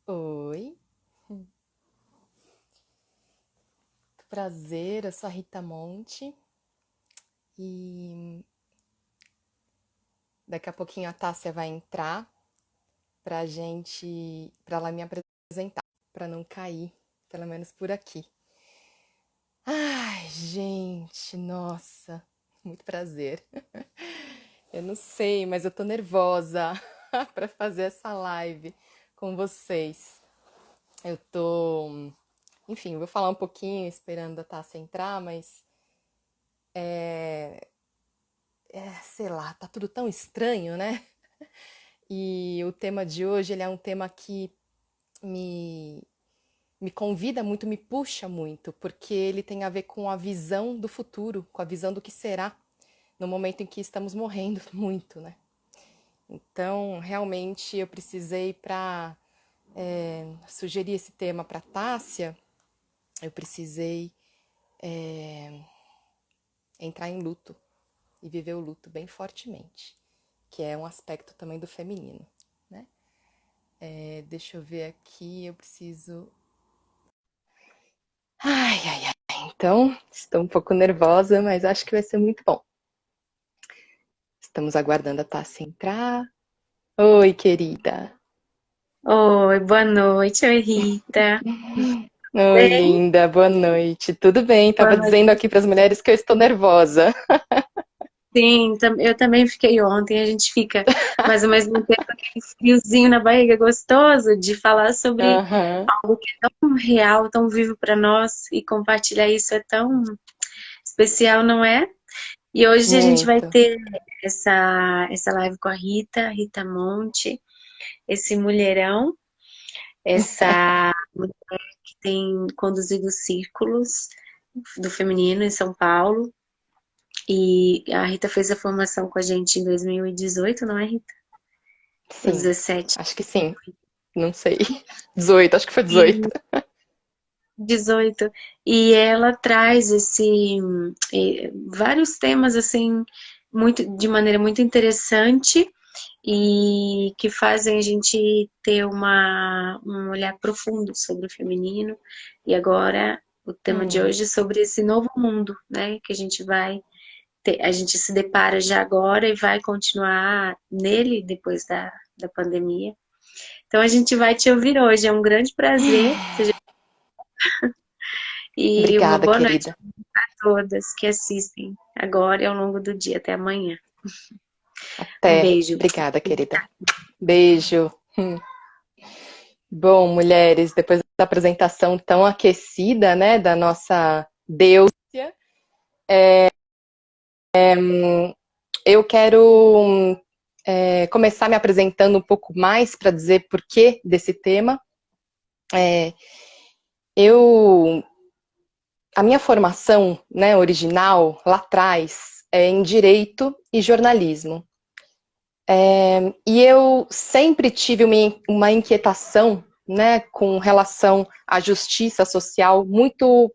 Oi, prazer, eu sou a Rita Monte e daqui a pouquinho a Tássia vai entrar pra ela me apresentar, pra não cair, pelo menos por aqui. Ai, gente, nossa, muito prazer. Eu não sei, mas eu tô nervosa pra fazer essa live com vocês. Eu tô, enfim, vou falar um pouquinho esperando a Tássia entrar, mas sei lá, tá tudo tão estranho, né? E o tema de hoje, ele é um tema que me, me convida muito, me puxa muito, porque ele tem a ver com a visão do futuro, com a visão do que será no momento em que estamos morrendo muito, né? Então, realmente, eu precisei para sugerir esse tema para Tássia, eu precisei entrar em luto e viver o luto bem fortemente, que é um aspecto também do feminino, né? Deixa eu ver aqui, eu preciso. Ai, ai, ai. Então, estou um pouco nervosa, mas acho que vai ser muito bom. Estamos aguardando a Tassi entrar. Oi, querida. Oi, boa noite, oi Rita. Oi, Bem, linda. Boa noite. Tudo bem? boa Tava noite. dizendo aqui para as mulheres que eu estou nervosa. Sim, eu também fiquei ontem. A gente fica, mas ao mesmo tempo aquele friozinho na barriga gostoso de falar sobre Aham. algo que é tão real, tão vivo para nós e compartilhar isso é tão especial, não é? E hoje a gente vai Muito. ter essa live com a Rita Monte, esse mulherão, essa que tem conduzido círculos do feminino em São Paulo. E a Rita fez a formação com a gente em 2018, não é, Rita? Ou Sim, 17? acho que sim. Não sei. 18, acho que foi E 18. 18. E ela traz vários temas assim de maneira muito interessante e que fazem a gente ter um olhar profundo sobre o feminino. E agora o tema de Hum, hoje é sobre esse novo mundo, né? Que a gente se depara já agora e vai continuar nele depois da pandemia. Então a gente vai te ouvir hoje. É um grande prazer e uma Obrigada, boa noite querida. a todas que assistem agora e ao longo do dia. Até amanhã. Um Até. beijo. Obrigada, querida. Beijo. Bom, mulheres, depois da apresentação tão aquecida, né, da nossa deusa, eu quero começar me apresentando um pouco mais para dizer por que desse tema. É, eu, a minha formação, né, original, lá atrás, é em Direito e Jornalismo. E eu sempre tive uma inquietação, né, com relação à justiça social muito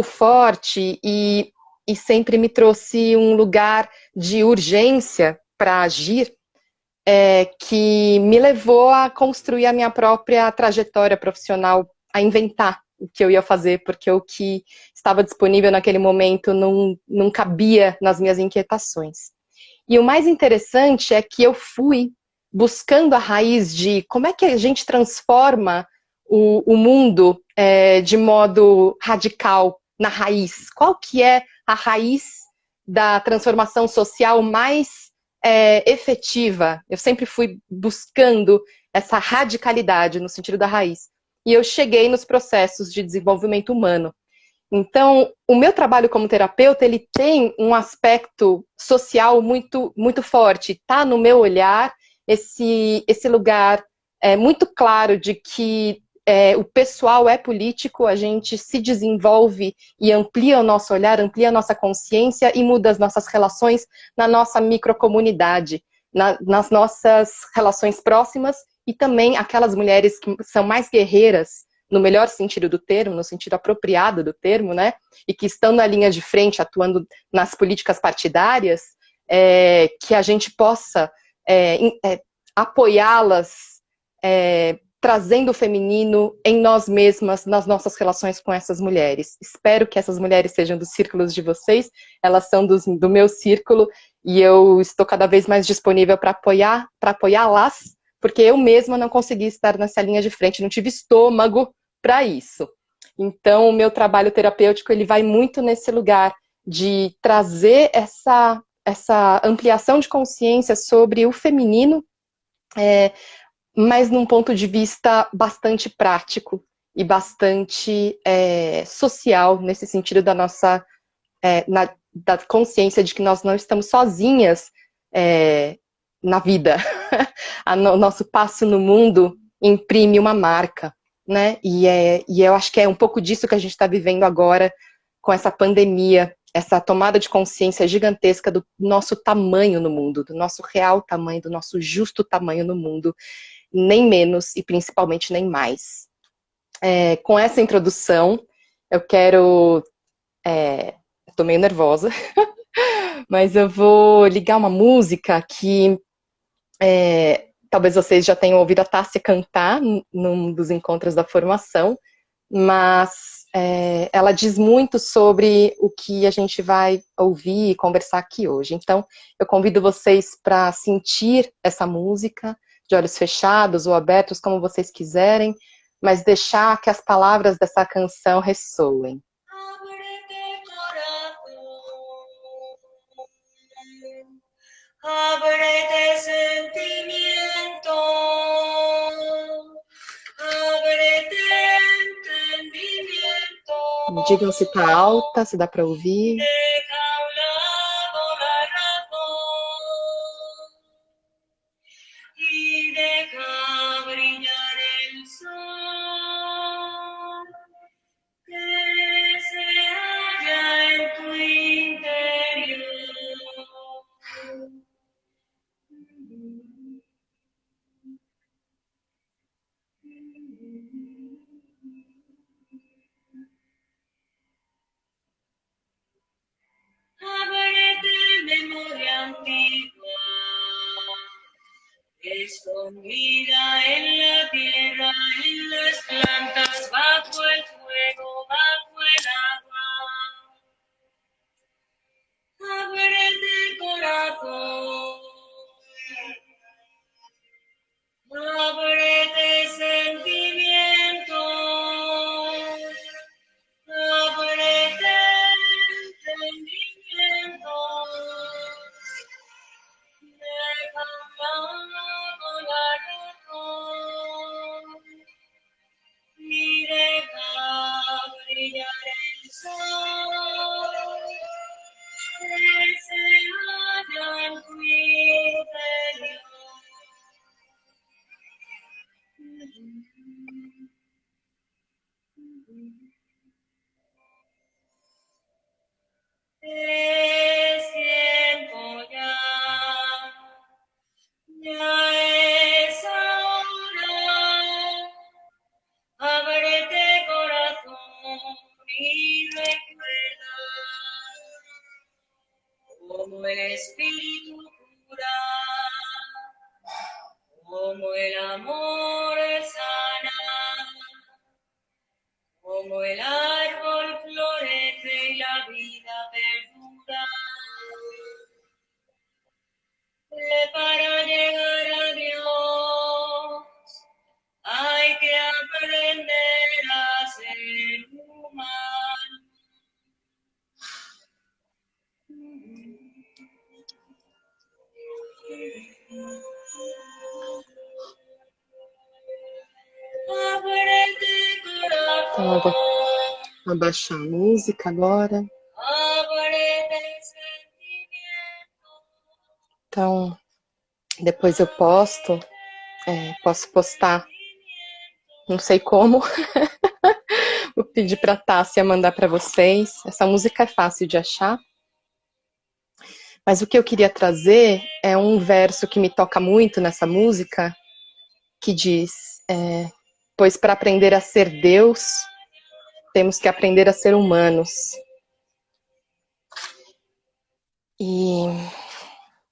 forte e sempre me trouxe um lugar de urgência para agir, que me levou a construir a minha própria trajetória profissional, a inventar o que eu ia fazer, porque o que estava disponível naquele momento não cabia nas minhas inquietações. E o mais interessante é que eu fui buscando a raiz de como é que a gente transforma o mundo de modo radical na raiz. Qual que é a raiz da transformação social mais efetiva? Eu sempre fui buscando essa radicalidade no sentido da raiz. E eu cheguei nos processos de desenvolvimento humano. Então, o meu trabalho como terapeuta, ele tem um aspecto social muito forte. Está no meu olhar esse lugar muito claro de que o pessoal é político, a gente se desenvolve e amplia o nosso olhar, amplia a nossa consciência e muda as nossas relações na nossa microcomunidade, nas nossas relações próximas e também aquelas mulheres que são mais guerreiras no melhor sentido do termo, no sentido apropriado do termo, né? E que estão na linha de frente, atuando nas políticas partidárias, que a gente possa apoiá-las trazendo o feminino em nós mesmas, nas nossas relações com essas mulheres. Espero que essas mulheres sejam dos círculos de vocês, elas são do meu círculo, e eu estou cada vez mais disponível para apoiá-las, porque eu mesma não consegui estar nessa linha de frente, não tive estômago para isso. Então, o meu trabalho terapêutico, ele vai muito nesse lugar de trazer essa ampliação de consciência sobre o feminino, mas num ponto de vista bastante prático e bastante social, nesse sentido da nossa da consciência de que nós não estamos sozinhas na vida. O nosso passo no mundo imprime uma marca, né? E eu acho que é um pouco disso que a gente está vivendo agora com essa pandemia, essa tomada de consciência gigantesca do nosso tamanho no mundo, do nosso real tamanho, do nosso justo tamanho no mundo, nem menos e principalmente nem mais. Com essa introdução, eu quero... Estou meio nervosa, mas eu vou ligar uma música que talvez vocês já tenham ouvido a Tássia cantar num dos encontros da formação, mas ela diz muito sobre o que a gente vai ouvir e conversar aqui hoje. Então, eu convido vocês para sentir essa música, de olhos fechados ou abertos, como vocês quiserem, mas deixar que as palavras dessa canção ressoem. Ábrete sentimiento, ábrete entendimiento. Me digam se está alta, se dá para ouvir. Deja a un lado la razón y deja brillar el sol que se halla en tu interior. Ábrete memoria antigua, escondida en la tierra, en las plantas, bajo el fuego, bajo el agua. Ábrete corazón, ábrete sentimiento, ábrete entendimiento. Deja a un lado la razón y deja brillar el sol que se halla en tu interior. Es tiempo ya, ya es ahora. Ábrete corazón y recuerda como el espíritu cura, como el amor sana, como el árbol florece y la vida perdura. Para llegar a Dios hay que aprender a ser humano. Ábrete Então, eu vou abaixar a música agora. Então, depois eu posso postar, não sei como, vou pedir para a Tássia mandar para vocês. Essa música é fácil de achar, mas o que eu queria trazer é um verso que me toca muito nessa música, que diz, pois para aprender a ser Deus, temos que aprender a ser humanos. E,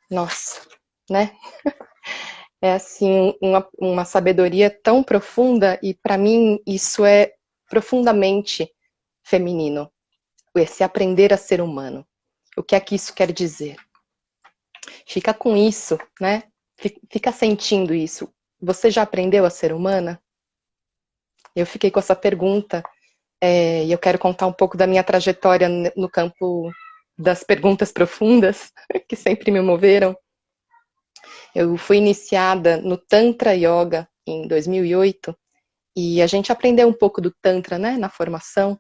nossa, né? É assim, uma sabedoria tão profunda, e para mim isso é profundamente feminino, esse aprender a ser humano. O que é que isso quer dizer? Fica com isso, né? Fica sentindo isso. Você já aprendeu a ser humana? Eu fiquei com essa pergunta, e eu quero contar um pouco da minha trajetória no campo das perguntas profundas, que sempre me moveram. Eu fui iniciada no Tantra Yoga em 2008, e a gente aprendeu um pouco do Tantra, né, na formação,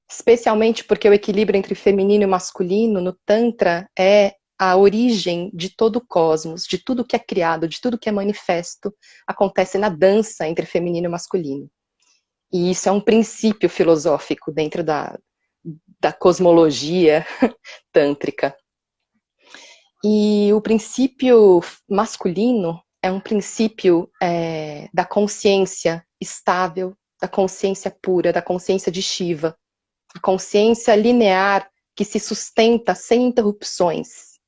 especialmente porque o equilíbrio entre feminino e masculino no Tantra é a origem de todo o cosmos, de tudo que é criado, de tudo que é manifesto, acontece na dança entre feminino e masculino. E isso é um princípio filosófico dentro da cosmologia tântrica. E o princípio masculino é um princípio da consciência estável, da consciência pura, da consciência de Shiva, a consciência linear que se sustenta sem interrupções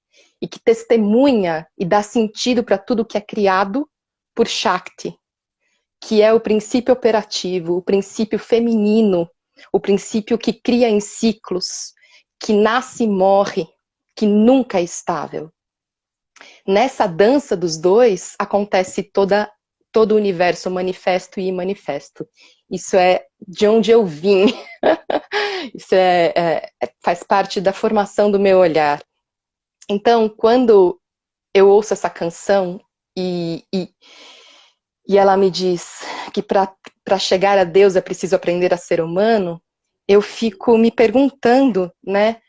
e que testemunha e dá sentido para tudo que é criado por Shakti, que é o princípio operativo, o princípio feminino, o princípio que cria em ciclos, que nasce e morre, que nunca é estável. Nessa dança dos dois acontece todo o universo manifesto e imanifesto. Isso é de onde eu vim. Isso faz parte da formação do meu olhar. Então, quando eu ouço essa canção e ela me diz que para chegar a Deus é preciso aprender a ser humano, eu fico me perguntando, né,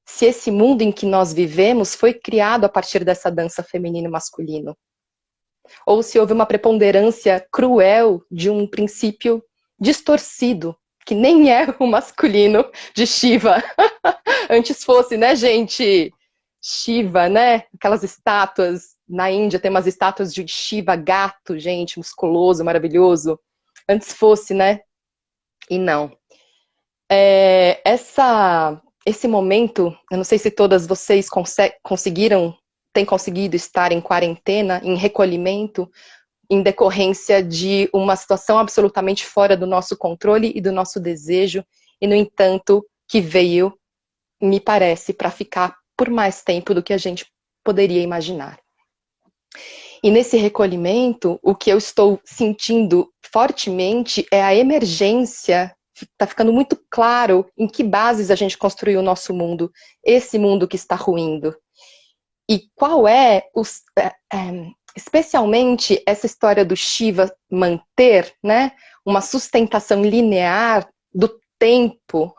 se esse mundo em que nós vivemos foi criado a partir dessa dança feminino e masculino. Ou se houve uma preponderância cruel de um princípio distorcido, que nem é o masculino de Shiva. Antes fosse, né, gente? Shiva, né? Aquelas estátuas. Na Índia tem umas estátuas de Shiva gato, gente, musculoso, maravilhoso. Antes fosse, né? E não. Esse momento, eu não sei se todas vocês têm conseguido estar em quarentena, em recolhimento, em decorrência de uma situação absolutamente fora do nosso controle e do nosso desejo, e no entanto, que veio, me parece, para ficar por mais tempo do que a gente poderia imaginar. E nesse recolhimento, o que eu estou sentindo fortemente é a emergência. Está ficando muito claro em que bases a gente construiu o nosso mundo, esse mundo que está ruindo. E qual especialmente essa história do Shiva manter, né, uma sustentação linear do tempo,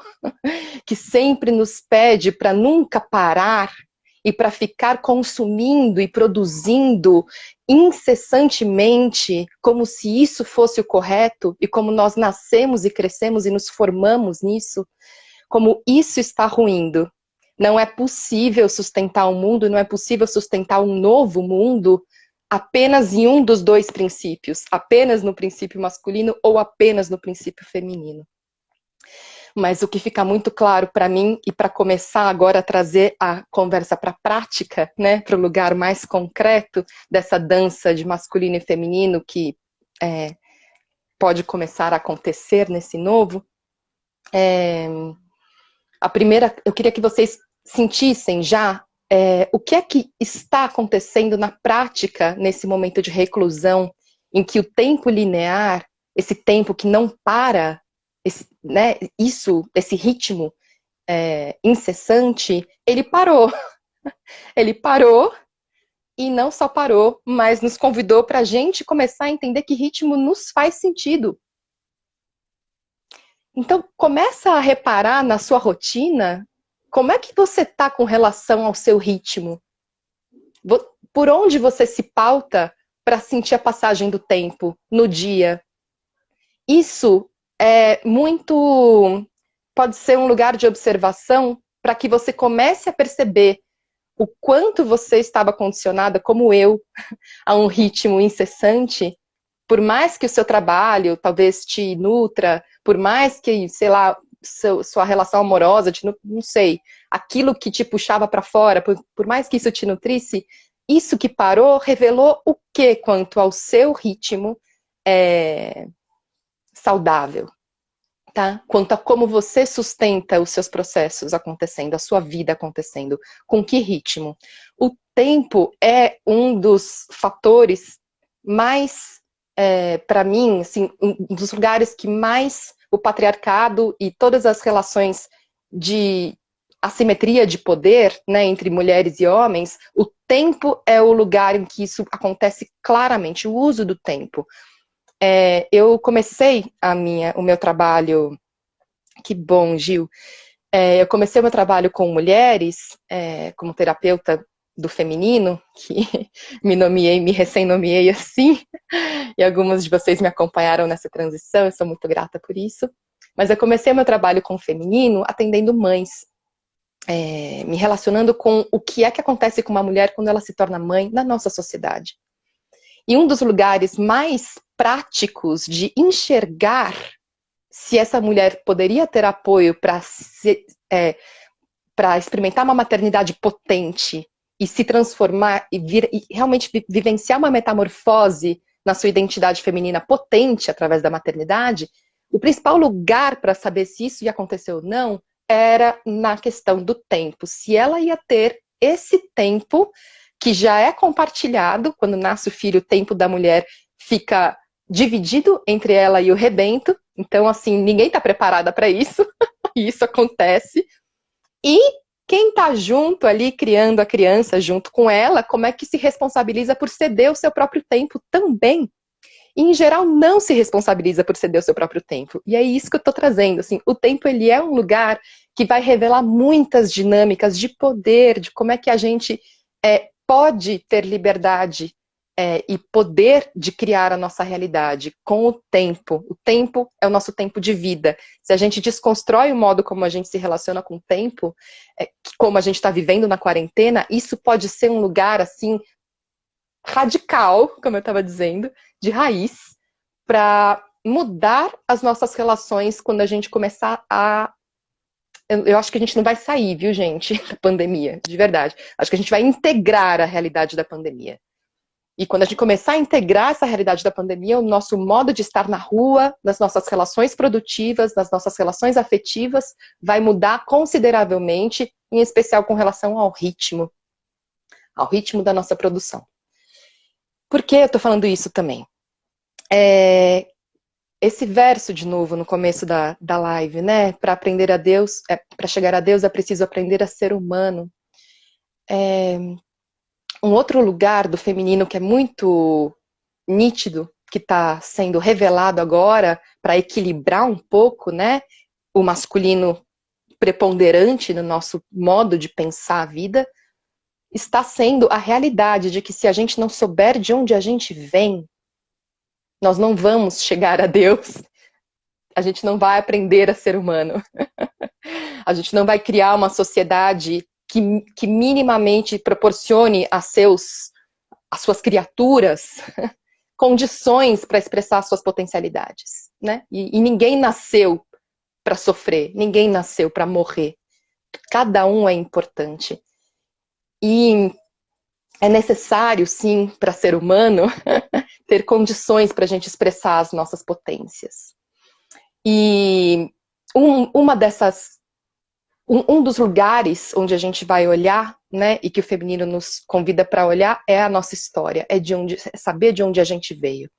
que sempre nos pede para nunca parar e para ficar consumindo e produzindo incessantemente, como se isso fosse o correto, e como nós nascemos e crescemos e nos formamos nisso, como isso está ruindo. Não é possível sustentar um mundo, não é possível sustentar um novo mundo apenas em um dos dois princípios, apenas no princípio masculino ou apenas no princípio feminino. Mas o que fica muito claro para mim, e para começar agora a trazer a conversa para a prática, né, para o lugar mais concreto dessa dança de masculino e feminino que pode começar a acontecer nesse novo, a primeira, eu queria que vocês sentissem já o que é que está acontecendo na prática nesse momento de reclusão, em que o tempo linear, esse tempo que não para, esse ritmo incessante, ele parou. Ele parou e não só parou, mas nos convidou para a gente começar a entender que ritmo nos faz sentido. Então, começa a reparar na sua rotina, como é que você está com relação ao seu ritmo? Por onde você se pauta para sentir a passagem do tempo no dia? Isso pode ser um lugar de observação para que você comece a perceber o quanto você estava condicionada, como eu, a um ritmo incessante, por mais que o seu trabalho talvez te nutra, por mais que, sei lá, sua relação amorosa, não sei, aquilo que te puxava para fora, por mais que isso te nutrisse, isso que parou revelou o que quanto ao seu ritmo saudável, tá? Quanto a como você sustenta os seus processos acontecendo, a sua vida acontecendo, com que ritmo. O tempo é um dos fatores mais, para mim, assim, um dos lugares que mais o patriarcado e todas as relações de assimetria de poder, né, entre mulheres e homens, o tempo é o lugar em que isso acontece claramente, o uso do tempo. Eu comecei o meu trabalho, que bom, Gil, eu comecei o meu trabalho com mulheres, como terapeuta do feminino, que me recém-nomeei assim, e algumas de vocês me acompanharam nessa transição, eu sou muito grata por isso. Mas eu comecei o meu trabalho com o feminino atendendo mães, me relacionando com o que é que acontece com uma mulher quando ela se torna mãe na nossa sociedade. E um dos lugares mais práticos de enxergar se essa mulher poderia ter apoio para experimentar uma maternidade potente e se transformar e realmente vivenciar uma metamorfose na sua identidade feminina potente através da maternidade, o principal lugar para saber se isso ia acontecer ou não era na questão do tempo. Se ela ia ter esse tempo que já é compartilhado, quando nasce o filho, o tempo da mulher fica dividido entre ela e o rebento. Então, assim, ninguém está preparada para isso, e isso acontece. E quem está junto ali, criando a criança junto com ela, como é que se responsabiliza por ceder o seu próprio tempo também? E, em geral, não se responsabiliza por ceder o seu próprio tempo. E é isso que eu estou trazendo. Assim, o tempo ele é um lugar que vai revelar muitas dinâmicas de poder, de como é que a gente pode ter liberdade e poder de criar a nossa realidade com o tempo. O tempo é o nosso tempo de vida. Se a gente desconstrói o modo como a gente se relaciona com o tempo, como a gente está vivendo na quarentena, isso pode ser um lugar assim radical, como eu estava dizendo, de raiz, para mudar as nossas relações quando a gente começar a... Eu acho que a gente não vai sair, viu, gente, da pandemia, de verdade. Acho que a gente vai integrar a realidade da pandemia. E quando a gente começar a integrar essa realidade da pandemia, o nosso modo de estar na rua, nas nossas relações produtivas, nas nossas relações afetivas, vai mudar consideravelmente, em especial com relação ao ritmo da nossa produção. Por que eu estou falando isso também? Esse verso, de novo, no começo da live, né? Para aprender a Deus, para chegar a Deus é preciso aprender a ser humano. Um outro lugar do feminino que é muito nítido, que está sendo revelado agora para equilibrar um pouco, né? O masculino preponderante no nosso modo de pensar a vida, está sendo a realidade de que se a gente não souber de onde a gente vem, nós não vamos chegar a Deus. A gente não vai aprender a ser humano. A gente não vai criar uma sociedade que minimamente proporcione às suas criaturas condições para expressar as suas potencialidades, né? E ninguém nasceu para sofrer, ninguém nasceu para morrer. Cada um é importante. E é necessário, sim, para ser humano, ter condições para a gente expressar as nossas potências. E um dos lugares onde a gente vai olhar, né, e que o feminino nos convida para olhar, é a nossa história, é saber de onde a gente veio.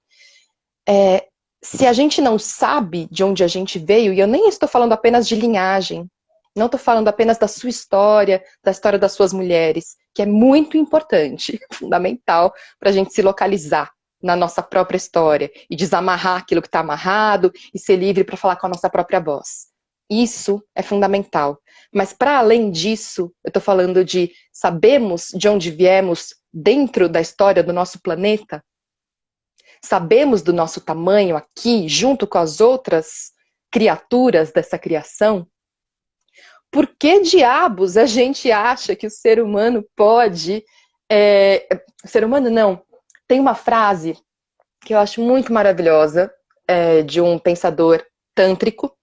Se a gente não sabe de onde a gente veio, e eu nem estou falando apenas de linhagem, não estou falando apenas da sua história, da história das suas mulheres, que é muito importante, fundamental, para a gente se localizar na nossa própria história e desamarrar aquilo que está amarrado e ser livre para falar com a nossa própria voz. Isso é fundamental. Mas para além disso, eu estou falando de sabemos de onde viemos dentro da história do nosso planeta? Sabemos do nosso tamanho aqui, junto com as outras criaturas dessa criação? Por que diabos a gente acha que o ser humano pode... ser humano não. Tem uma frase que eu acho muito maravilhosa, de um pensador tântrico.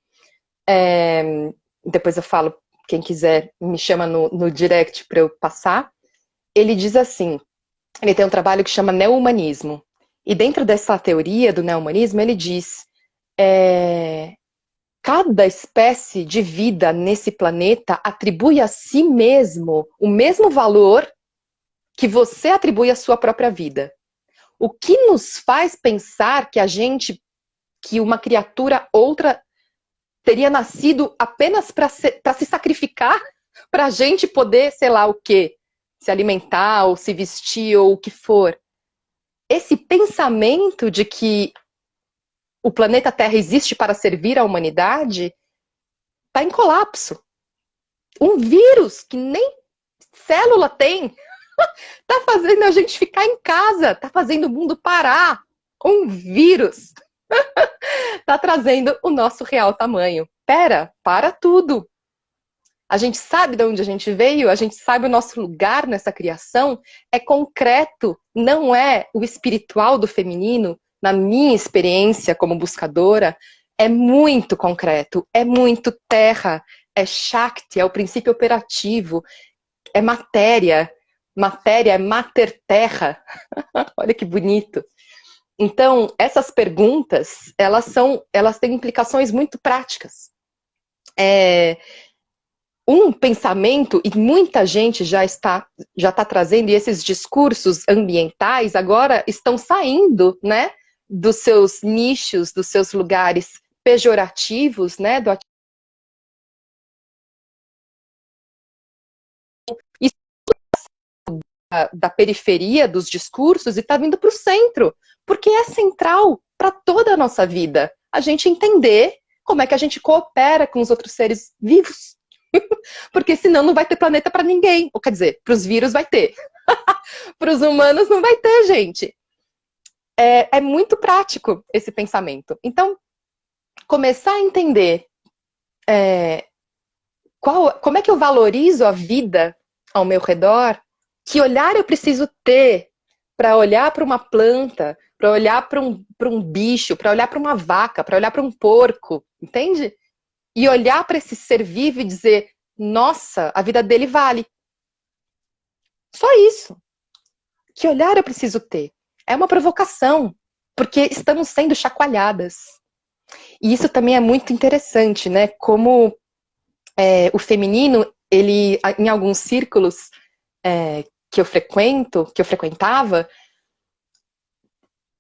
Depois eu falo, quem quiser me chama no direct para eu passar. Ele diz assim: ele tem um trabalho que chama neo-humanismo. E dentro dessa teoria do neo-humanismo, ele diz cada espécie de vida nesse planeta atribui a si mesmo o mesmo valor que você atribui à sua própria vida. O que nos faz pensar que uma criatura outra teria nascido apenas para se sacrificar para a gente poder, sei lá o quê, se alimentar ou se vestir ou o que for. Esse pensamento de que o planeta Terra existe para servir à humanidade está em colapso. Um vírus que nem célula tem está fazendo a gente ficar em casa, está fazendo o mundo parar. Um vírus está trazendo o nosso real tamanho. Para tudo. A gente sabe de onde a gente veio, a gente sabe o nosso lugar nessa criação, é concreto, não é o espiritual do feminino, na minha experiência como buscadora, é muito concreto, é muito terra, é Shakti, é o princípio operativo, é matéria é mater terra. Olha que bonito. Então, essas perguntas, elas têm implicações muito práticas. Um pensamento, e muita gente já está trazendo, e esses discursos ambientais agora estão saindo, né, dos seus nichos, dos seus lugares pejorativos, né, da periferia dos discursos e está vindo para o centro, porque é central para toda a nossa vida. A gente entender como é que a gente coopera com os outros seres vivos. Porque senão não vai ter planeta para ninguém. Ou quer dizer, para os vírus vai ter. Para os humanos não vai ter, gente. É muito prático esse pensamento. Então, começar a entender como é que eu valorizo a vida ao meu redor, que olhar eu preciso ter para olhar para uma planta, para olhar para um bicho, para olhar para uma vaca, para olhar para um porco, entende? E olhar para esse ser vivo e dizer, nossa, a vida dele vale. Só isso. Que olhar eu preciso ter? É uma provocação, porque estamos sendo chacoalhadas. E isso também é muito interessante, né? Como o feminino, ele, em alguns círculos que eu frequentava,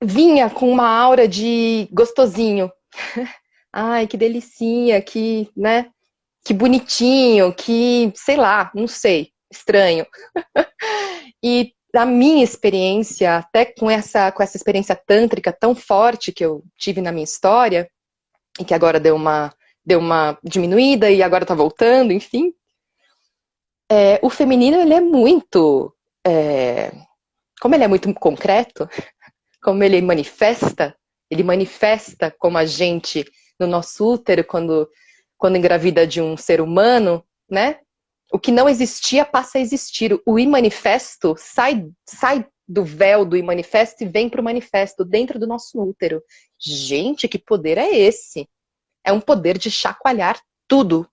vinha com uma aura de gostosinho. Ai, que delicinha, que, né? Que bonitinho, que, sei lá, não sei, estranho. E a minha experiência, até com essa experiência tântrica tão forte que eu tive na minha história, e que agora deu uma diminuída e agora tá voltando, enfim, o feminino, ele é muito, como ele é muito concreto, como ele manifesta como a gente, no nosso útero, quando engravida de um ser humano, né? O que não existia passa a existir. O imanifesto sai do véu do imanifesto e vem para o manifesto dentro do nosso útero. Gente, que poder é esse? É um poder de chacoalhar tudo.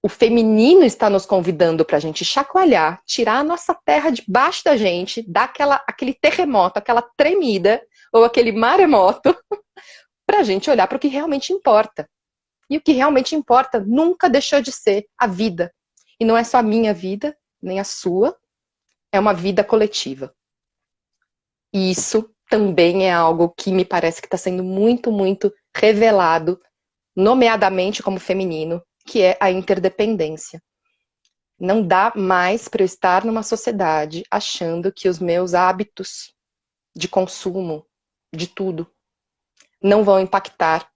O feminino está nos convidando para a gente chacoalhar, tirar a nossa terra debaixo da gente, dar aquele terremoto, aquela tremida, ou aquele maremoto, para a gente olhar para o que realmente importa. E o que realmente importa nunca deixou de ser a vida. E não é só a minha vida, nem a sua, é uma vida coletiva. E isso também é algo que me parece que está sendo muito, muito revelado, nomeadamente como feminino, que é a interdependência. Não dá mais para eu estar numa sociedade achando que os meus hábitos de consumo, de tudo, não vão impactar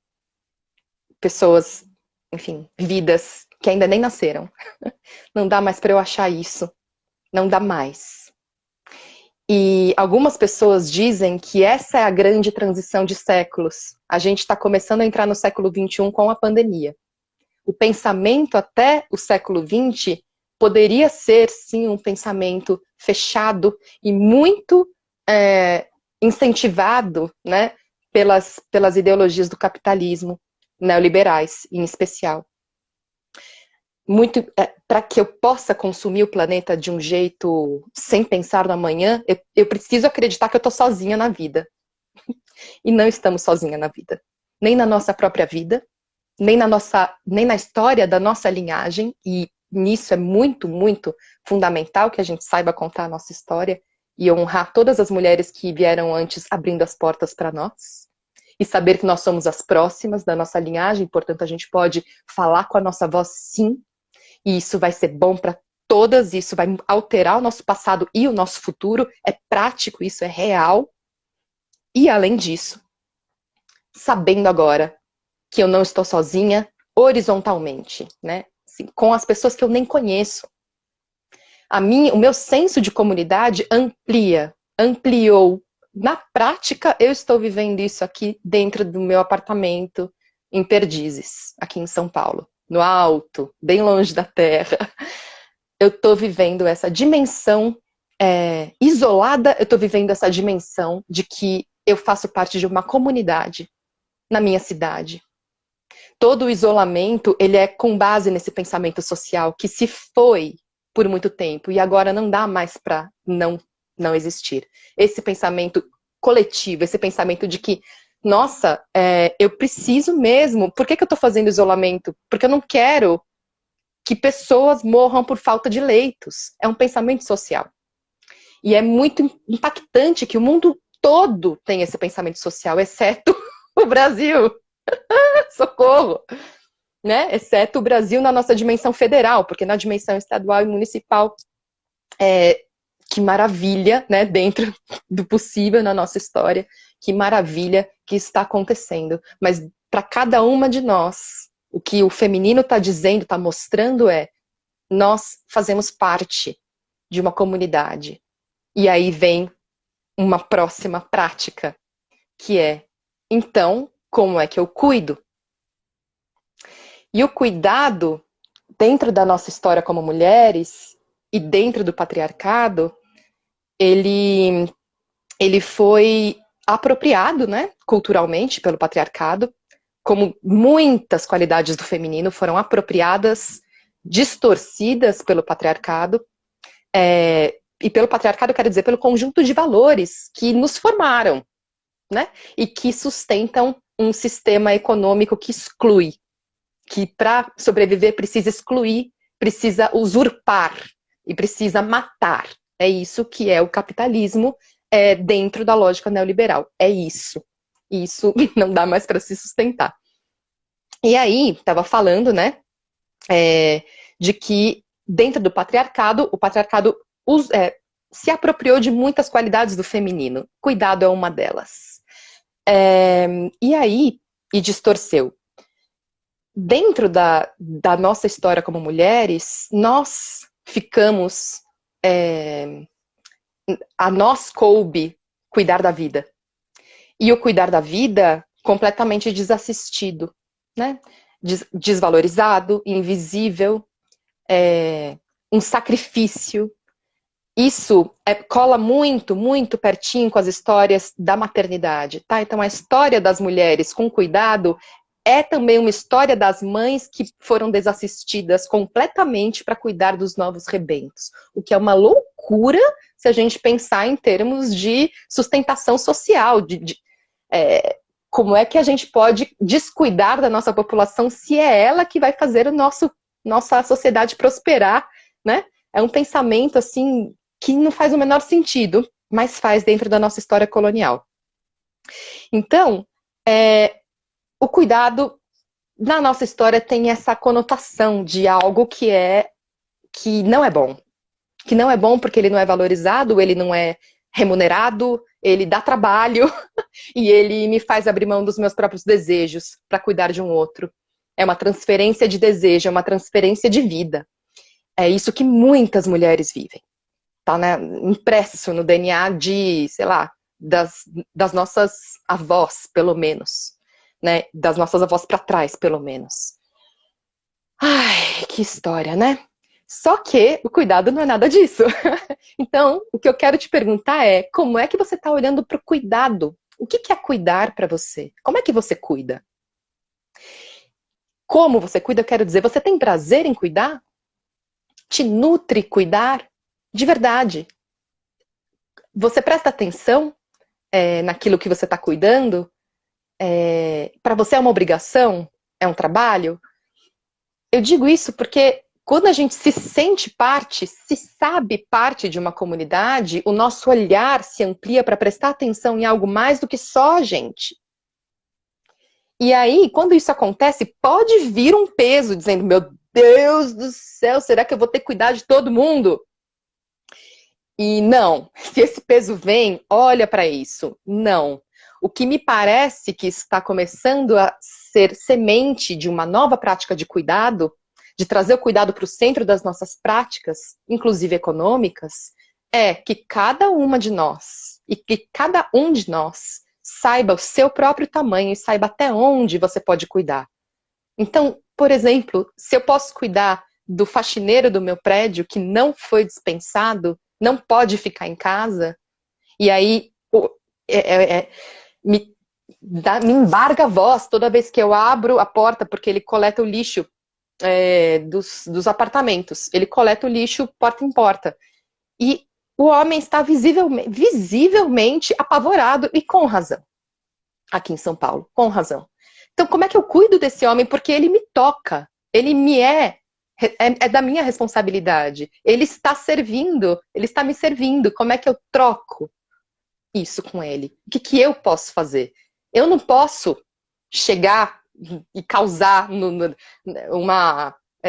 pessoas, enfim, vidas que ainda nem nasceram. Não dá mais para eu achar isso. Não dá mais. E algumas pessoas dizem que essa é a grande transição de séculos. A gente está começando a entrar no século XXI com a pandemia. O pensamento até o século XX poderia ser, sim, um pensamento fechado e muito incentivado, né, pelas ideologias do capitalismo, neoliberais, em especial. para que eu possa consumir o planeta de um jeito sem pensar no amanhã, eu preciso acreditar que eu estou sozinha na vida. E não estamos sozinha na vida. Nem na nossa própria vida, nem na história da nossa linhagem, e nisso é muito, muito fundamental que a gente saiba contar a nossa história e honrar todas as mulheres que vieram antes abrindo as portas para nós, e saber que nós somos as próximas da nossa linhagem, portanto a gente pode falar com a nossa voz sim, e isso vai ser bom para todas, isso vai alterar o nosso passado e o nosso futuro, é prático, isso é real. E além disso, sabendo agora que eu não estou sozinha horizontalmente, né? Assim, com as pessoas que eu nem conheço. O meu senso de comunidade ampliou. Na prática, eu estou vivendo isso aqui dentro do meu apartamento em Perdizes, aqui em São Paulo, no alto, bem longe da terra. Eu estou vivendo essa dimensão isolada, eu estou vivendo essa dimensão de que eu faço parte de uma comunidade na minha cidade. Todo o isolamento, ele é com base nesse pensamento social que se foi por muito tempo e agora não dá mais para não existir. Esse pensamento coletivo, esse pensamento de que, nossa, eu preciso mesmo, por que eu estou fazendo isolamento? Porque eu não quero que pessoas morram por falta de leitos. É um pensamento social. E é muito impactante que o mundo todo tem esse pensamento social, exceto o Brasil. Socorro! Né? Exceto o Brasil na nossa dimensão federal, porque na dimensão estadual e municipal, que maravilha, né? Dentro do possível na nossa história, que maravilha que está acontecendo. Mas para cada uma de nós, o que o feminino está dizendo, está mostrando nós fazemos parte de uma comunidade. E aí vem uma próxima prática, que então, como é que eu cuido? E o cuidado, dentro da nossa história como mulheres, e dentro do patriarcado, ele foi apropriado, né, culturalmente pelo patriarcado, como muitas qualidades do feminino foram apropriadas, distorcidas pelo patriarcado, e pelo patriarcado eu quero dizer pelo conjunto de valores que nos formaram, né, e que sustentam um sistema econômico que exclui, que para sobreviver precisa excluir, precisa usurpar e precisa matar. É isso que é o capitalismo dentro da lógica neoliberal. É isso. Isso não dá mais para se sustentar. E aí, estava falando, né, de que dentro do patriarcado, o patriarcado se apropriou de muitas qualidades do feminino. Cuidado é uma delas. E aí, distorceu. Dentro da nossa história como mulheres, nós ficamos, a nós coube cuidar da vida. E o cuidar da vida completamente desassistido, né? Desvalorizado, invisível, um sacrifício. Isso cola muito, muito pertinho com as histórias da maternidade, tá? Então a história das mulheres com cuidado é também uma história das mães que foram desassistidas completamente para cuidar dos novos rebentos. O que é uma loucura se a gente pensar em termos de sustentação social, como é que a gente pode descuidar da nossa população se é ela que vai fazer nossa sociedade prosperar, né? É um pensamento, assim, que não faz o menor sentido, mas faz dentro da nossa história colonial. Então, o cuidado na nossa história tem essa conotação de algo que não é bom. Que não é bom porque ele não é valorizado, ele não é remunerado, ele dá trabalho e ele me faz abrir mão dos meus próprios desejos para cuidar de um outro. É uma transferência de desejo, é uma transferência de vida. É isso que muitas mulheres vivem. Tá, né, impresso no DNA de, sei lá, das nossas avós, pelo menos. Né, das nossas avós para trás, pelo menos. Ai, que história, né? Só que o cuidado não é nada disso. Então, o que eu quero te perguntar é, como é que você está olhando para o cuidado? O que é cuidar para você? Como é que você cuida? como você cuida, eu quero dizer, você tem prazer em cuidar? Te nutre cuidar? De verdade. Você presta atenção naquilo que você está cuidando? Para você é uma obrigação? É um trabalho? Eu digo isso porque quando a gente se sente parte, se sabe parte de uma comunidade, o nosso olhar se amplia para prestar atenção em algo mais do que só a gente. E aí, quando isso acontece, pode vir um peso dizendo, meu Deus do céu, será que eu vou ter que cuidar de todo mundo? E não, se esse peso vem, olha para isso. Não. O que me parece que está começando a ser semente de uma nova prática de cuidado, de trazer o cuidado para o centro das nossas práticas, inclusive econômicas, é que cada uma de nós, e que cada um de nós, saiba o seu próprio tamanho e saiba até onde você pode cuidar. Então, por exemplo, se eu posso cuidar do faxineiro do meu prédio que não foi dispensado, não pode ficar em casa, e aí me embarga a voz toda vez que eu abro a porta, porque ele coleta o lixo dos apartamentos. Ele coleta o lixo porta em porta. E o homem está visivelmente apavorado, e com razão. Aqui em São Paulo, com razão. Então, como é que eu cuido desse homem? Porque ele me toca, ele me é da minha responsabilidade. Ele está servindo, ele está me servindo. Como é que eu troco isso com ele? O que eu posso fazer? Eu não posso chegar e causar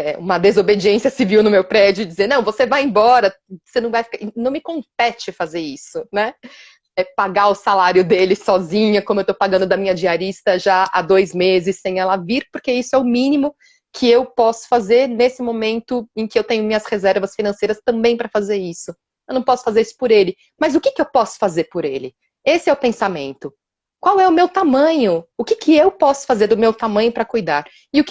uma desobediência civil no meu prédio e dizer, não, você vai embora, você não vai ficar... Não me compete fazer isso, né? Pagar o salário dele sozinha, como eu estou pagando da minha diarista já há 2 meses sem ela vir, porque isso é o mínimo que eu posso fazer nesse momento em que eu tenho minhas reservas financeiras também para fazer isso. Eu não posso fazer isso por ele. Mas o que eu posso fazer por ele? Esse é o pensamento. Qual é o meu tamanho? O que eu posso fazer do meu tamanho para cuidar? E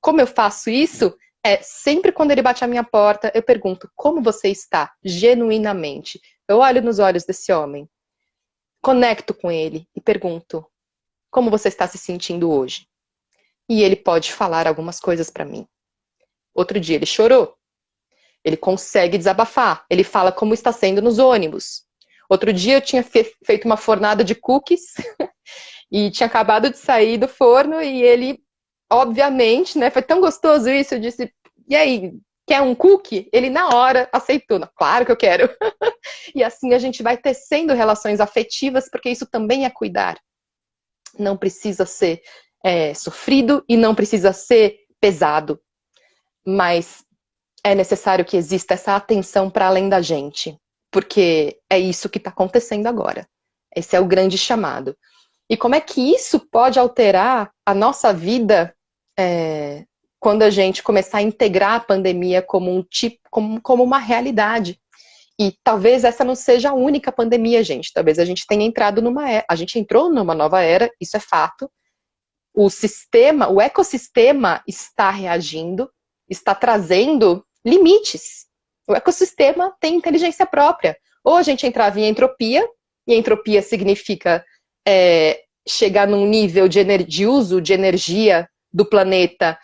como eu faço isso? Sempre quando ele bate a minha porta, eu pergunto, como você está? Genuinamente. Eu olho nos olhos desse homem, conecto com ele e pergunto, como você está se sentindo hoje? E ele pode falar algumas coisas para mim. Outro dia ele chorou. Ele consegue desabafar. Ele fala como está sendo nos ônibus. Outro dia eu tinha feito uma fornada de cookies e tinha acabado de sair do forno e ele, obviamente, né, foi tão gostoso isso, eu disse, e aí, quer um cookie? Ele na hora aceitou. Claro que eu quero. E assim a gente vai tecendo relações afetivas, porque isso também é cuidar. Não precisa ser sofrido e não precisa ser pesado. Mas é necessário que exista essa atenção para além da gente. Porque é isso que está acontecendo agora. Esse é o grande chamado. E como é que isso pode alterar a nossa vida quando a gente começar a integrar a pandemia como uma realidade? E talvez essa não seja a única pandemia, gente. Talvez a gente tenha entrado a gente entrou numa nova era, isso é fato. O ecossistema está reagindo, está trazendo limites. O ecossistema tem inteligência própria. Ou a gente entrava em entropia, e entropia significa chegar num nível de uso de energia do planeta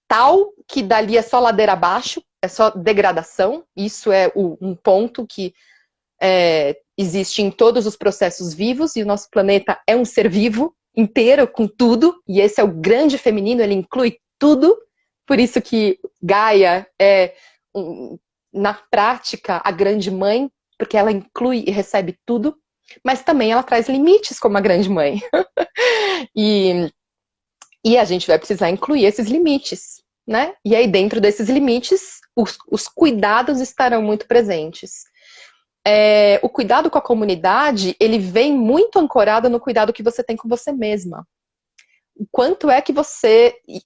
tal que dali é só ladeira abaixo, é só degradação. Isso é um ponto que existe em todos os processos vivos, e o nosso planeta é um ser vivo inteiro, com tudo, e esse é o grande feminino, ele inclui tudo, por isso que Gaia é, na prática, a grande mãe, porque ela inclui e recebe tudo, mas também ela traz limites como a grande mãe. E a gente vai precisar incluir esses limites, né? E aí dentro desses limites, os cuidados estarão muito presentes. O cuidado com a comunidade, ele vem muito ancorado no cuidado que você tem com você mesma. O quanto é que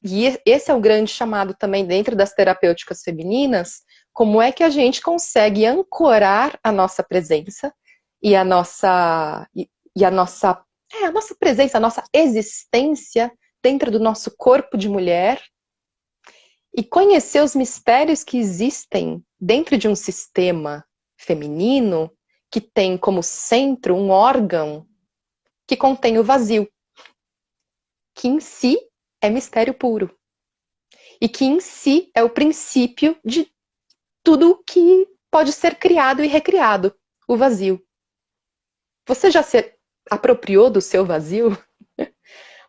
e esse é o grande chamado também dentro das terapêuticas femininas, como é que a gente consegue ancorar a nossa presença e a nossa presença, a nossa existência dentro do nosso corpo de mulher e conhecer os mistérios que existem dentro de um sistema feminino que tem como centro um órgão que contém o vazio, que em si é mistério puro. e que em si é o princípio de tudo que pode ser criado e recriado, o vazio. Você já se apropriou do seu vazio?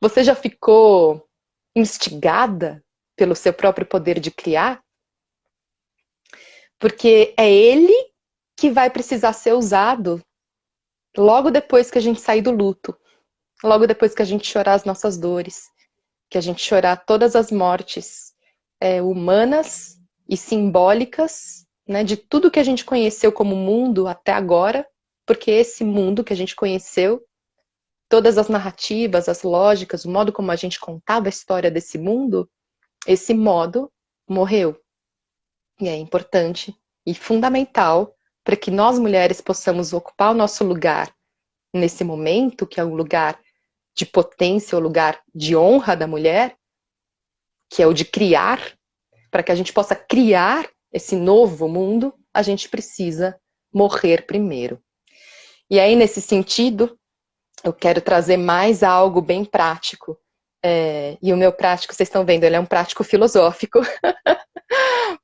Você já ficou instigada pelo seu próprio poder de criar? Porque é ele que vai precisar ser usado logo depois que a gente sair do luto, logo depois que a gente chorar as nossas dores, que a gente chorar todas as mortes humanas e simbólicas, né, de tudo que a gente conheceu como mundo até agora, porque esse mundo que a gente conheceu, todas as narrativas, as lógicas, o modo como a gente contava a história desse mundo, esse modo morreu. E é importante e fundamental para que nós mulheres possamos ocupar o nosso lugar nesse momento, que é um lugar de potência, o lugar de honra da mulher, que é o de criar, para que a gente possa criar esse novo mundo, a gente precisa morrer primeiro. E aí, nesse sentido, eu quero trazer mais algo bem prático. E o meu prático, vocês estão vendo, ele é um prático filosófico,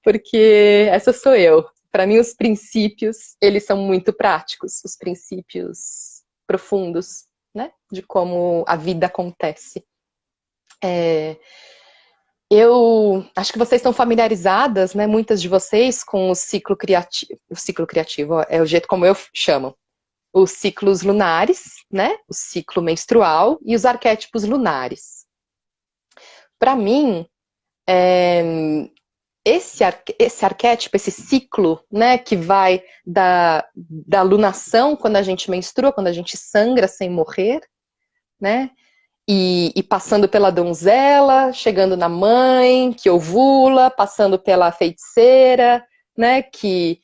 porque essa sou eu. Para mim, os princípios, eles são muito práticos, os princípios profundos, né, de como a vida acontece. Eu acho que vocês estão familiarizadas, né, muitas de vocês, com o ciclo criativo. O ciclo criativo é o jeito como eu chamo. Os ciclos lunares, né, o ciclo menstrual e os arquétipos lunares. Para mim, esse arquétipo, esse ciclo, né, que vai da lunação, quando a gente menstrua, quando a gente sangra sem morrer, né, e passando pela donzela, chegando na mãe, que ovula, passando pela feiticeira, né, que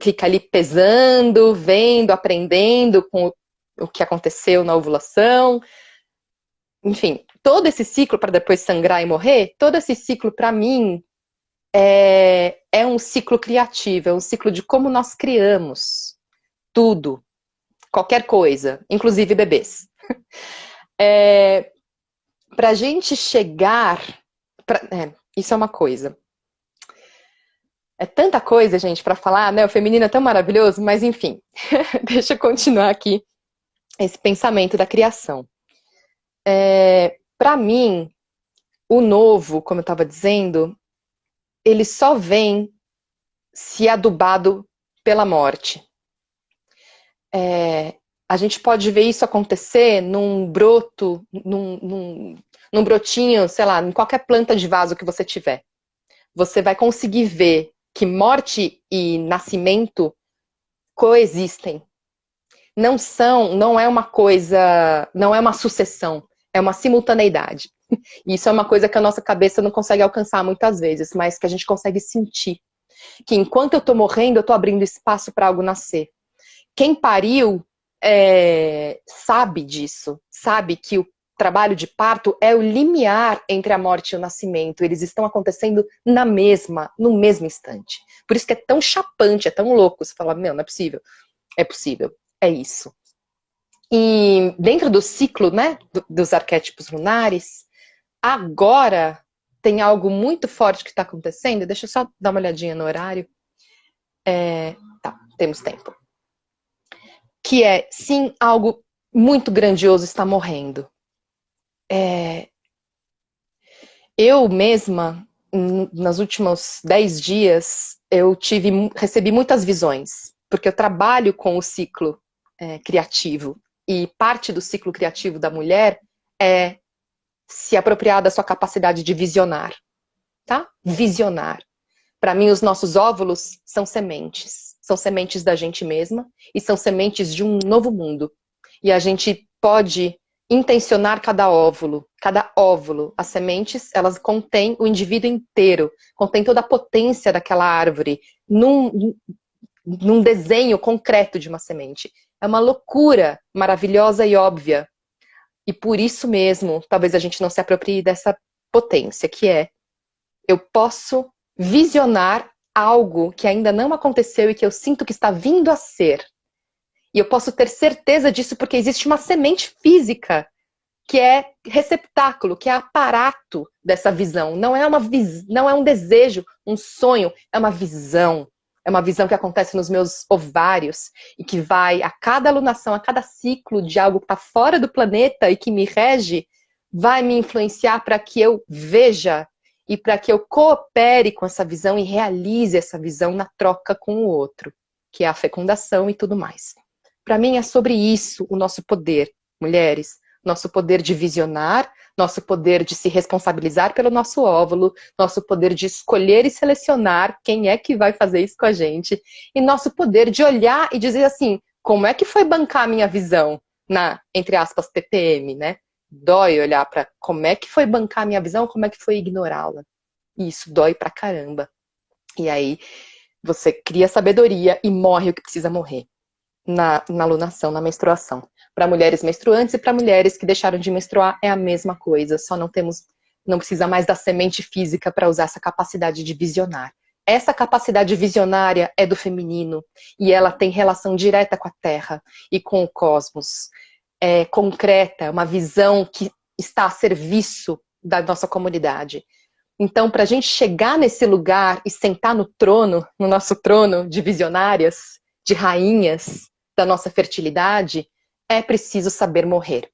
fica ali pesando, vendo, aprendendo com o que aconteceu na ovulação. Enfim, todo esse ciclo para depois sangrar e morrer, todo esse ciclo para mim é um ciclo criativo, é um ciclo de como nós criamos tudo, qualquer coisa, inclusive bebês. Para a gente chegar... isso é uma coisa. É tanta coisa, gente, para falar, né? O feminino é tão maravilhoso, mas enfim, deixa eu continuar aqui esse pensamento da criação. Para mim, o novo, como eu estava dizendo, ele só vem se adubado pela morte. A gente pode ver isso acontecer num broto, num brotinho, sei lá, em qualquer planta de vaso que você tiver. Você vai conseguir ver que morte e nascimento coexistem. Não é uma coisa, não é uma sucessão, é uma simultaneidade. E isso é uma coisa que a nossa cabeça não consegue alcançar muitas vezes, mas que a gente consegue sentir. Que enquanto eu tô morrendo, eu tô abrindo espaço para algo nascer. Quem pariu sabe disso, sabe que o trabalho de parto é o limiar entre a morte e o nascimento. Eles estão acontecendo no mesmo instante. Por isso que é tão chapante, é tão louco. Você fala, meu, não é possível. É possível, é isso. E dentro do ciclo, né, dos arquétipos lunares, agora tem algo muito forte que está acontecendo. Deixa eu só dar uma olhadinha no horário. Tá, temos tempo. Que sim, algo muito grandioso está morrendo. Eu mesma, nos últimos 10 dias, eu recebi muitas visões, porque eu trabalho com o ciclo criativo, e parte do ciclo criativo da mulher é se apropriar da sua capacidade de visionar, tá? Visionar. Para mim, os nossos óvulos são sementes da gente mesma, e são sementes de um novo mundo. E a gente pode intencionar cada óvulo. As sementes, elas contêm o indivíduo inteiro, contém toda a potência daquela árvore, num desenho concreto de uma semente. É uma loucura maravilhosa e óbvia. E por isso mesmo, talvez a gente não se aproprie dessa potência, que eu posso visionar algo que ainda não aconteceu e que eu sinto que está vindo a ser. E eu posso ter certeza disso porque existe uma semente física que é receptáculo, que é aparato dessa visão. Não é não é um desejo, um sonho, é uma visão. É uma visão que acontece nos meus ovários e que vai a cada alunação, a cada ciclo de algo que está fora do planeta e que me rege, vai me influenciar para que eu veja e para que eu coopere com essa visão e realize essa visão na troca com o outro, que é a fecundação e tudo mais. Para mim é sobre isso o nosso poder, mulheres. Nosso poder de visionar, nosso poder de se responsabilizar pelo nosso óvulo, nosso poder de escolher e selecionar quem é que vai fazer isso com a gente, e nosso poder de olhar e dizer assim, como é que foi bancar a minha visão na, entre aspas, TPM, né? Dói olhar para como é que foi bancar a minha visão, como é que foi ignorá-la. E isso dói pra caramba. E aí você cria sabedoria e morre o que precisa morrer na alunação, na menstruação. Para mulheres menstruantes e para mulheres que deixaram de menstruar é a mesma coisa, só não precisa mais da semente física para usar essa capacidade de visionar. Essa capacidade visionária é do feminino e ela tem relação direta com a Terra e com o cosmos. É concreta, uma visão que está a serviço da nossa comunidade. Então, para a gente chegar nesse lugar e sentar no trono, no nosso trono de visionárias, de rainhas da nossa fertilidade, é preciso saber morrer.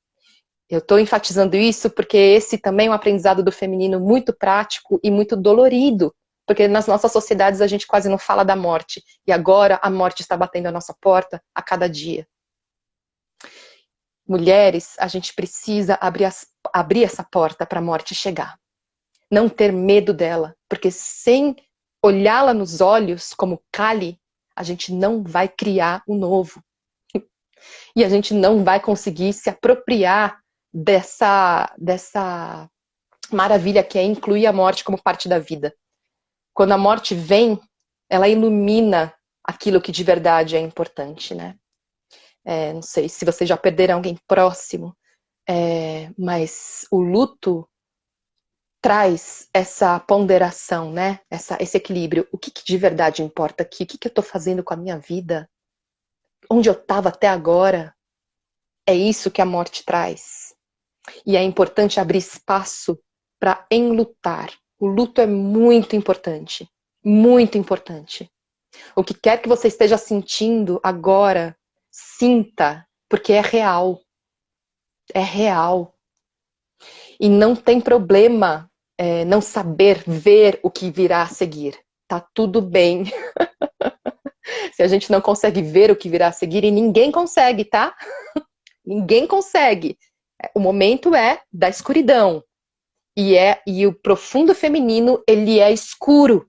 Eu estou enfatizando isso porque esse também é um aprendizado do feminino muito prático e muito dolorido, porque nas nossas sociedades a gente quase não fala da morte, e agora a morte está batendo a nossa porta a cada dia. Mulheres, a gente precisa abrir essa porta para a morte chegar. Não ter medo dela, porque sem olhá-la nos olhos como Kali, a gente não vai criar o novo. E a gente não vai conseguir se apropriar dessa maravilha que é incluir a morte como parte da vida. Quando a morte vem, ela ilumina aquilo que de verdade é importante, né? Não sei se vocês já perderam alguém próximo, mas o luto traz essa ponderação, né? Esse equilíbrio. O que de verdade importa aqui? O que eu estou fazendo com a minha vida? Onde eu estava até agora? É isso que a morte traz. E é importante abrir espaço para enlutar. O luto é muito importante. Muito importante. O que quer que você esteja sentindo agora, sinta, porque é real. É real. E não tem problema não saber ver o que virá a seguir. Tá tudo bem. Se a gente não consegue ver o que virá a seguir, e ninguém consegue, tá? Ninguém consegue. O momento é da escuridão. E o profundo feminino, ele é escuro.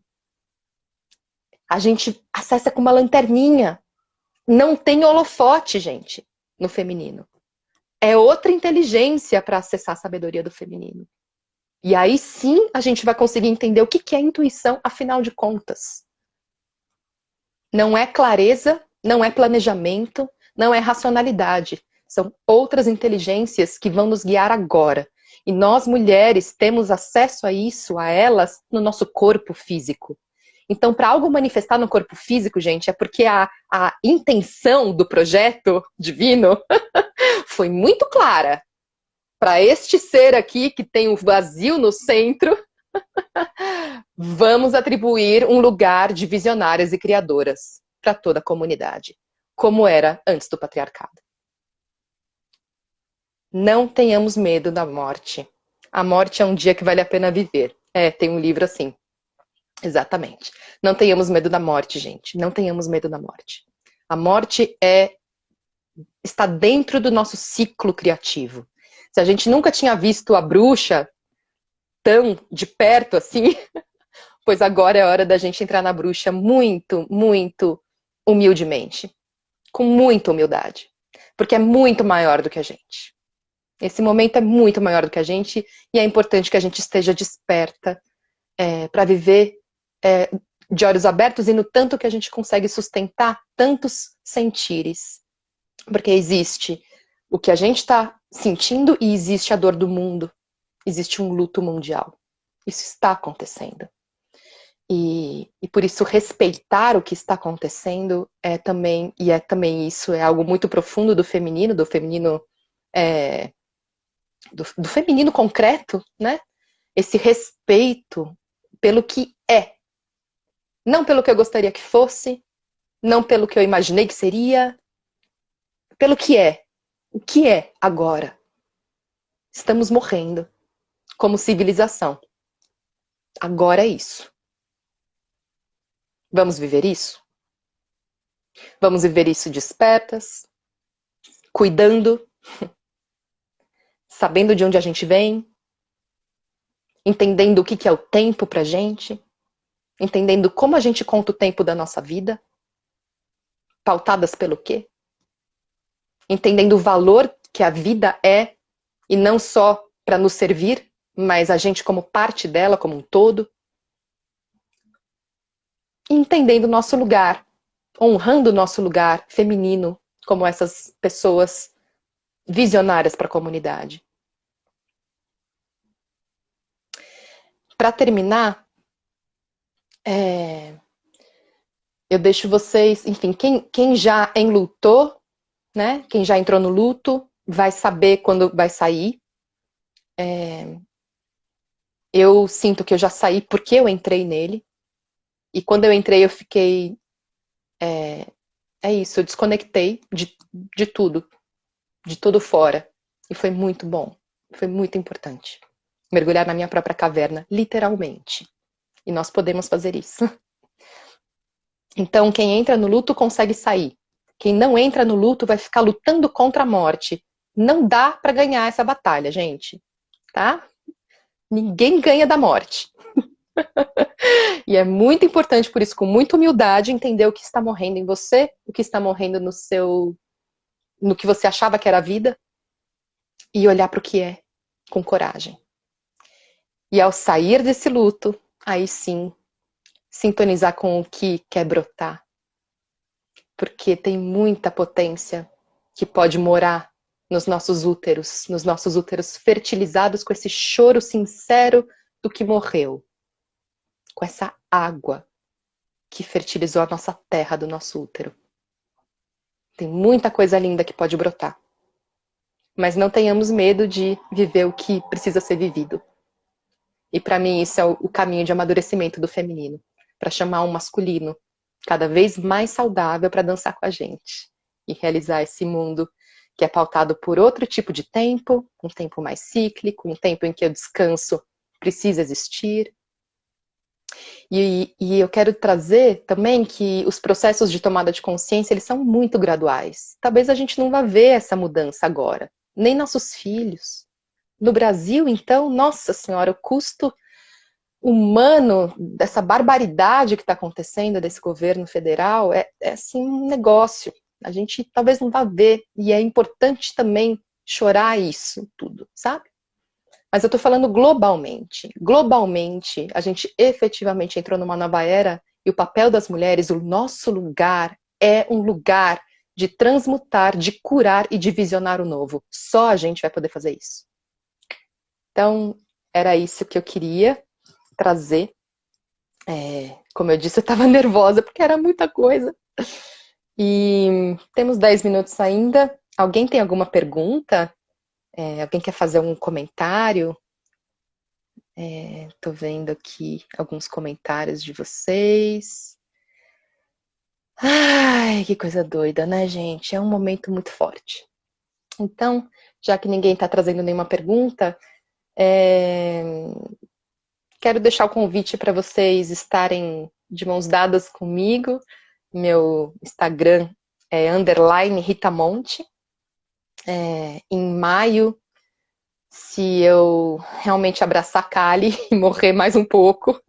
A gente acessa com uma lanterninha. Não tem holofote, gente, no feminino. É outra inteligência para acessar a sabedoria do feminino. E aí sim a gente vai conseguir entender o que é intuição, afinal de contas. Não é clareza, não é planejamento, não é racionalidade. São outras inteligências que vão nos guiar agora. E nós, mulheres, temos acesso a isso, a elas, no nosso corpo físico. Então, para algo manifestar no corpo físico, gente, é porque a intenção do projeto divino foi muito clara. Para este ser aqui, que tem um vazio no centro, vamos atribuir um lugar de visionárias e criadoras para toda a comunidade, como era antes do patriarcado. Não tenhamos medo da morte. A morte é um dia que vale a pena viver. Tem um livro assim. Exatamente. Não tenhamos medo da morte, gente. Não tenhamos medo da morte. A morte está dentro do nosso ciclo criativo. Se a gente nunca tinha visto a bruxa tão de perto assim, pois agora é hora da gente entrar na bruxa muito, muito humildemente. Com muita humildade. Porque é muito maior do que a gente. Esse momento é muito maior do que a gente e é importante que a gente esteja desperta para viver de olhos abertos e no tanto que a gente consegue sustentar tantos sentires. Porque existe o que a gente está sentindo e existe a dor do mundo. Existe um luto mundial. Isso está acontecendo. E por isso respeitar o que está acontecendo é também isso, é algo muito profundo do feminino do feminino concreto, né? Esse respeito pelo que é. Não pelo que eu gostaria que fosse, não pelo que eu imaginei que seria, pelo que é. O que é agora? Estamos morrendo como civilização. Agora é isso. Vamos viver isso? Vamos viver isso despertas, cuidando, sabendo de onde a gente vem, entendendo o que é o tempo pra gente, entendendo como a gente conta o tempo da nossa vida, pautadas pelo quê? Entendendo o valor que a vida é, e não só para nos servir, mas a gente como parte dela, como um todo. Entendendo o nosso lugar, honrando o nosso lugar feminino, como essas pessoas visionárias para a comunidade. Para terminar, eu deixo vocês, enfim, quem já enlutou, né? Quem já entrou no luto, vai saber quando vai sair. Eu sinto que eu já saí porque eu entrei nele. E quando eu entrei, eu fiquei... É isso, eu desconectei de tudo, de tudo fora. E foi muito bom, foi muito importante. Mergulhar na minha própria caverna, literalmente. E nós podemos fazer isso. Então, quem entra no luto consegue sair. Quem não entra no luto vai ficar lutando contra a morte. Não dá para ganhar essa batalha, gente. Tá? Ninguém ganha da morte. E é muito importante, por isso, com muita humildade, entender o que está morrendo em você, o que está morrendo no que você achava que era a vida, e olhar para o que é, com coragem. E ao sair desse luto, aí sim, sintonizar com o que quer brotar. Porque tem muita potência que pode morar nos nossos úteros fertilizados com esse choro sincero do que morreu. Com essa água que fertilizou a nossa terra do nosso útero. Tem muita coisa linda que pode brotar. Mas não tenhamos medo de viver o que precisa ser vivido. E para mim isso é o caminho de amadurecimento do feminino. Para chamar um masculino cada vez mais saudável para dançar com a gente. E realizar esse mundo que é pautado por outro tipo de tempo, um tempo mais cíclico, um tempo em que o descanso precisa existir. E eu quero trazer também que os processos de tomada de consciência, eles são muito graduais. Talvez a gente não vá ver essa mudança agora, nem nossos filhos. No Brasil, então, nossa senhora, o custo humano dessa barbaridade que está acontecendo desse governo federal é assim um negócio. A gente talvez não vá ver, e é importante também chorar isso tudo, sabe? Mas eu estou falando globalmente. Globalmente, a gente efetivamente entrou numa nova era e o papel das mulheres, o nosso lugar, é um lugar de transmutar, de curar e de visionar o novo. Só a gente vai poder fazer isso. Então, era isso que eu queria trazer. Como eu disse, eu estava nervosa porque era muita coisa. E temos 10 minutos ainda. Alguém tem alguma pergunta? Alguém quer fazer um comentário? Tô vendo aqui alguns comentários de vocês. Ai, que coisa doida, né, gente? É um momento muito forte. Então, já que ninguém está trazendo nenhuma pergunta, quero deixar o convite para vocês estarem de mãos dadas comigo. Meu Instagram é _Ritamonte. Em maio, se eu realmente abraçar a Kali e morrer mais um pouco,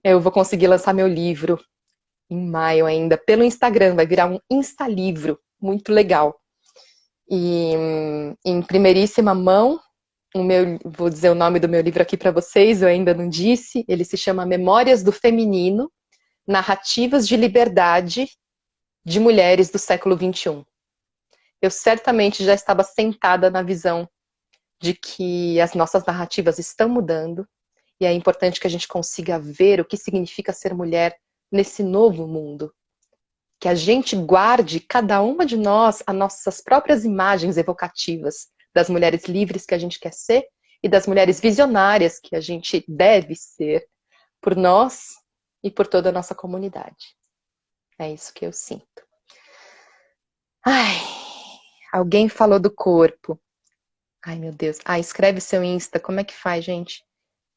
eu vou conseguir lançar meu livro em maio ainda, pelo Instagram, vai virar um Insta-livro, muito legal. E em primeiríssima mão, vou dizer o nome do meu livro aqui para vocês, eu ainda não disse, ele se chama Memórias do Feminino, Narrativas de Liberdade de Mulheres do século XXI. Eu certamente já estava sentada na visão de que as nossas narrativas estão mudando e é importante que a gente consiga ver o que significa ser mulher nesse novo mundo. Que a gente guarde, cada uma de nós, as nossas próprias imagens evocativas das mulheres livres que a gente quer ser e das mulheres visionárias que a gente deve ser por nós e por toda a nossa comunidade. É isso que eu sinto. Ai, alguém falou do corpo. Ai, meu Deus. Ah, escreve seu Insta. Como é que faz, gente?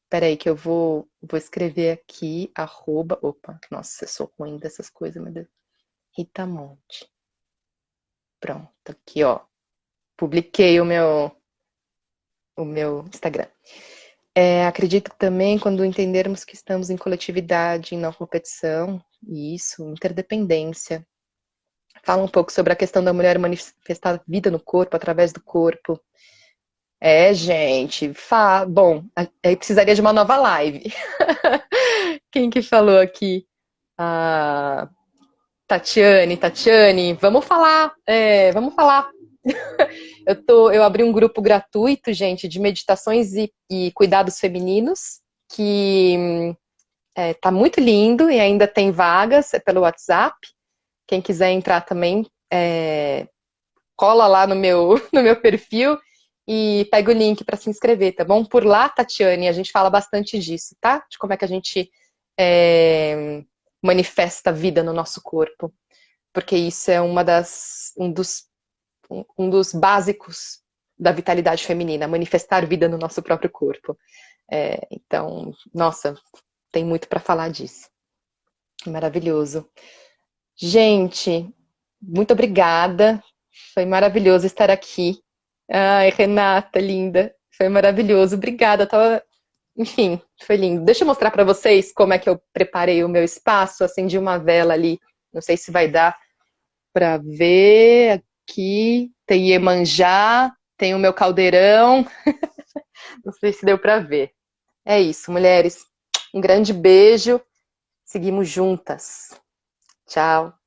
Peraí que eu vou escrever aqui, arroba... Opa, nossa, eu sou ruim dessas coisas, meu Deus. Rita Monte. Pronto, aqui, ó. Publiquei o meu Instagram. Acredito que também quando entendermos que estamos em coletividade, em não competição, e isso, interdependência. Fala um pouco sobre a questão da mulher manifestar a vida no corpo, através do corpo. Gente, bom, aí precisaria de uma nova live. Quem que falou aqui? A Tatiane, vamos falar, vamos falar. Eu abri um grupo gratuito, gente, de meditações e cuidados femininos, que tá muito lindo e ainda tem vagas, é pelo WhatsApp. Quem quiser entrar também, cola lá no meu, no meu perfil e pega o link para se inscrever, tá bom? Por lá, Tatiane, a gente fala bastante disso, tá? De como é que a gente manifesta a vida no nosso corpo. Porque isso é um dos básicos da vitalidade feminina, manifestar vida no nosso próprio corpo. Então, nossa, tem muito para falar disso. Maravilhoso. Gente, muito obrigada. Foi maravilhoso estar aqui. Ai, Renata, linda. Foi maravilhoso. Obrigada. Enfim, foi lindo. Deixa eu mostrar para vocês como é que eu preparei o meu espaço. Acendi uma vela ali. Não sei se vai dar para ver. Aqui tem Iemanjá, tem o meu caldeirão. Não sei se deu para ver. É isso, mulheres. Um grande beijo. Seguimos juntas. Tchau.